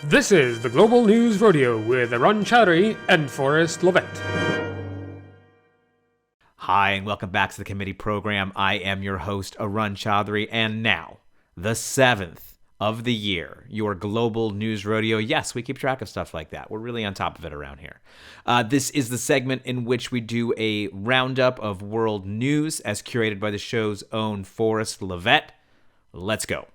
This is the Global News Rodeo with Arun Chowdhury and Forrest, Lovette. Hi, and welcome back to the committee program. I am your host, Arun Chowdhury, and now, the 7th of the year, your Global News Rodeo. Yes, we keep track of stuff like that. We're really on top of it around here. This is the segment in which we do a roundup of world news as curated by the show's own Forrest, Lovette. Let's go.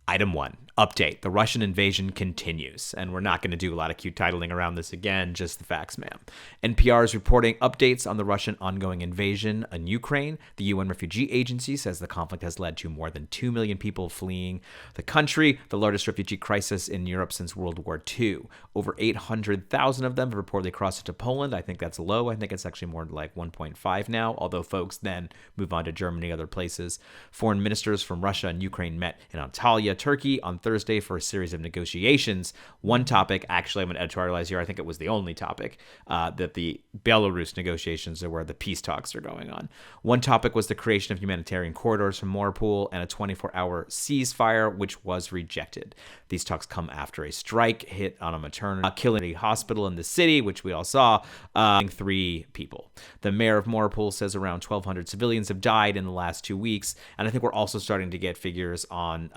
Item 1. Update. The Russian invasion continues. And we're not going to do a lot of cute titling around this again, just the facts, ma'am. NPR is reporting updates on the Russian ongoing invasion in Ukraine. The UN Refugee Agency says the conflict has led to more than 2 million people fleeing the country, the largest refugee crisis in Europe since World War II. Over 800,000 of them have reportedly crossed into Poland. I think that's low. I think it's actually more like 1.5 now, although folks then move on to Germany and other places. Foreign ministers from Russia and Ukraine met in Antalya, Turkey on Thursday for a series of negotiations. One topic, actually I'm going to editorialize here, I think it was the only topic, that the Belarus negotiations are where the peace talks are going on. One topic was the creation of humanitarian corridors from Mariupol and a 24-hour ceasefire, which was rejected. These talks come after a strike hit on a maternity, killing a hospital in the city, which we all saw, 3 people. The mayor of Mariupol says around 1,200 civilians have died in the last 2 weeks, and I think we're also starting to get figures on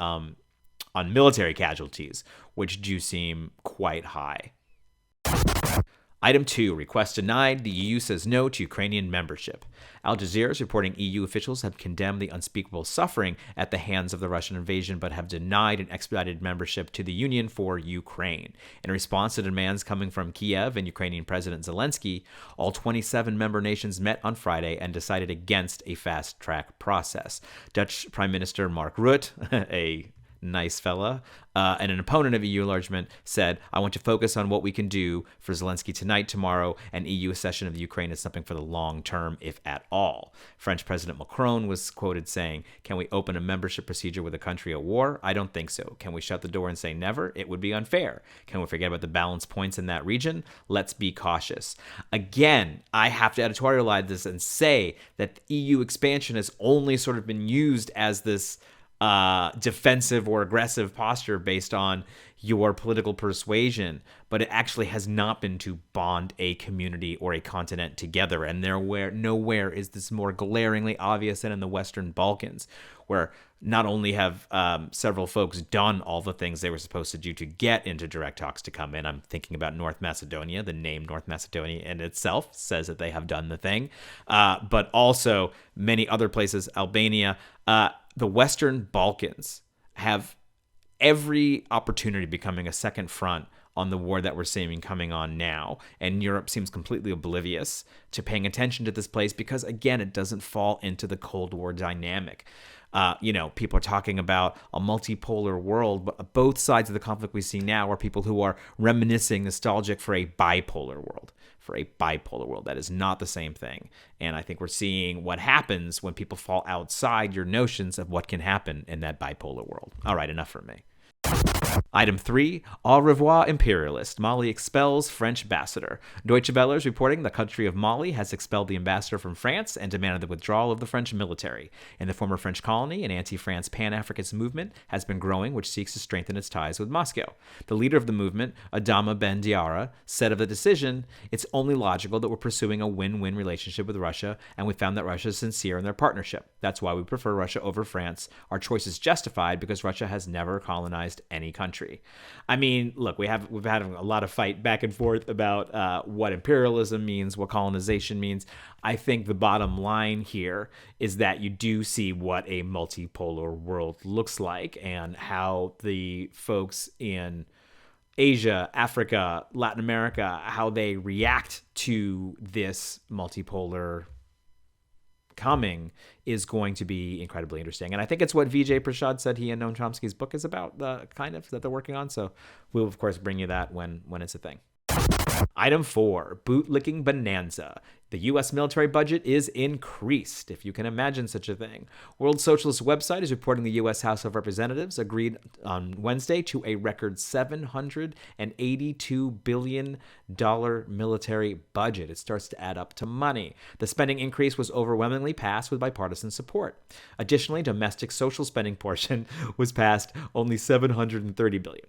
military casualties, which do seem quite high. Item 2, request denied. The EU says no to Ukrainian membership. Al Jazeera is reporting EU officials have condemned the unspeakable suffering at the hands of the Russian invasion, but have denied an expedited membership to the Union for Ukraine. In response to demands coming from Kiev and Ukrainian President Zelensky, all 27 member nations met on Friday and decided against a fast-track process. Dutch Prime Minister Mark Rutte, a nice fella, and an opponent of EU enlargement, said, I want to focus on what we can do for Zelensky tonight, tomorrow, and EU accession of the Ukraine is something for the long term, if at all. French President Macron was quoted saying, can we open a membership procedure with a country at war? I don't think so. Can we shut the door and say never? It would be unfair. Can we forget about the balance points in that region? Let's be cautious. Again, I have to editorialize this and say that EU expansion has only sort of been used as this defensive or aggressive posture based on your political persuasion, but it actually has not been to bond a community or a continent together. And nowhere is this more glaringly obvious than in the Western Balkans, where not only have several folks done all the things they were supposed to do to get into direct talks to come in. I'm thinking about North Macedonia. The name North Macedonia in itself says that they have done the thing, but also many other places, Albania. The Western Balkans have every opportunity becoming a second front on the war that we're seeing coming on now. And Europe seems completely oblivious to paying attention to this place because, again, it doesn't fall into the Cold War dynamic. People are talking about a multipolar world, but both sides of the conflict we see now are people who are reminiscing, nostalgic for a bipolar world. That is not the same thing. And I think we're seeing what happens when people fall outside your notions of what can happen in that bipolar world. All right, enough from me. Item 3, au revoir imperialist. Mali expels French ambassador. Deutsche Welle is reporting the country of Mali has expelled the ambassador from France and demanded the withdrawal of the French military. In the former French colony, an anti-France Pan-Africanist movement has been growing, which seeks to strengthen its ties with Moscow. The leader of the movement, Adama Ben Diara, said of the decision, it's only logical that we're pursuing a win-win relationship with Russia, and we found that Russia is sincere in their partnership. That's why we prefer Russia over France. Our choice is justified because Russia has never colonized any country. I mean, look, we've had a lot of fight back and forth about what imperialism means, what colonization means. I think the bottom line here is that you do see what a multipolar world looks like and how the folks in Asia, Africa, Latin America, how they react to this multipolar coming is going to be incredibly interesting. And I think it's what Vijay Prashad said he and Noam Chomsky's book is about, the kind of that they're working on. So we'll, of course, bring you that when it's a thing. Item 4, bootlicking bonanza. The U.S. military budget is increased, if you can imagine such a thing. World Socialist website is reporting the U.S. House of Representatives agreed on Wednesday to a record $782 billion military budget. It starts to add up to money. The spending increase was overwhelmingly passed with bipartisan support. Additionally, domestic social spending portion was passed only $730 billion.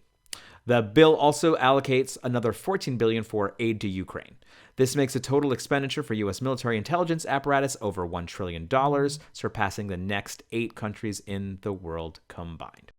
The bill also allocates another $14 billion for aid to Ukraine. This makes a total expenditure for U.S. military intelligence apparatus over $1 trillion, surpassing the next 8 countries in the world combined.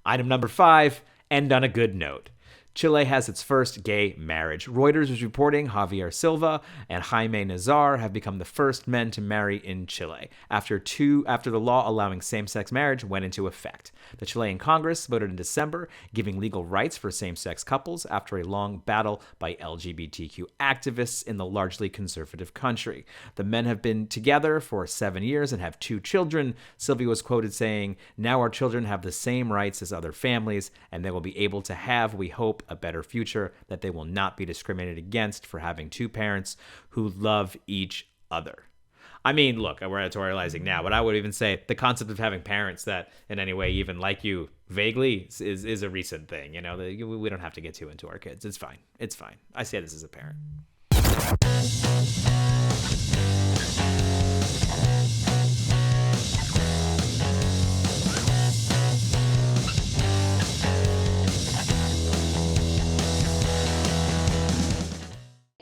Item number 5, end on a good note. Chile has its first gay marriage. Reuters is reporting Javier Silva and Jaime Nazar have become the first men to marry in Chile after the law allowing same-sex marriage went into effect. The Chilean Congress voted in December, giving legal rights for same-sex couples after a long battle by LGBTQ activists in the largely conservative country. The men have been together for 7 years and have 2 children. Silva was quoted saying, "Now our children have the same rights as other families, and they will be able to have, we hope, a better future, that they will not be discriminated against for having 2 parents who love each other." I mean, look, we're editorializing now, but I would even say the concept of having parents that in any way even like you vaguely is a recent thing. You know, we don't have to get too into our kids. It's fine. It's fine. I say this as a parent.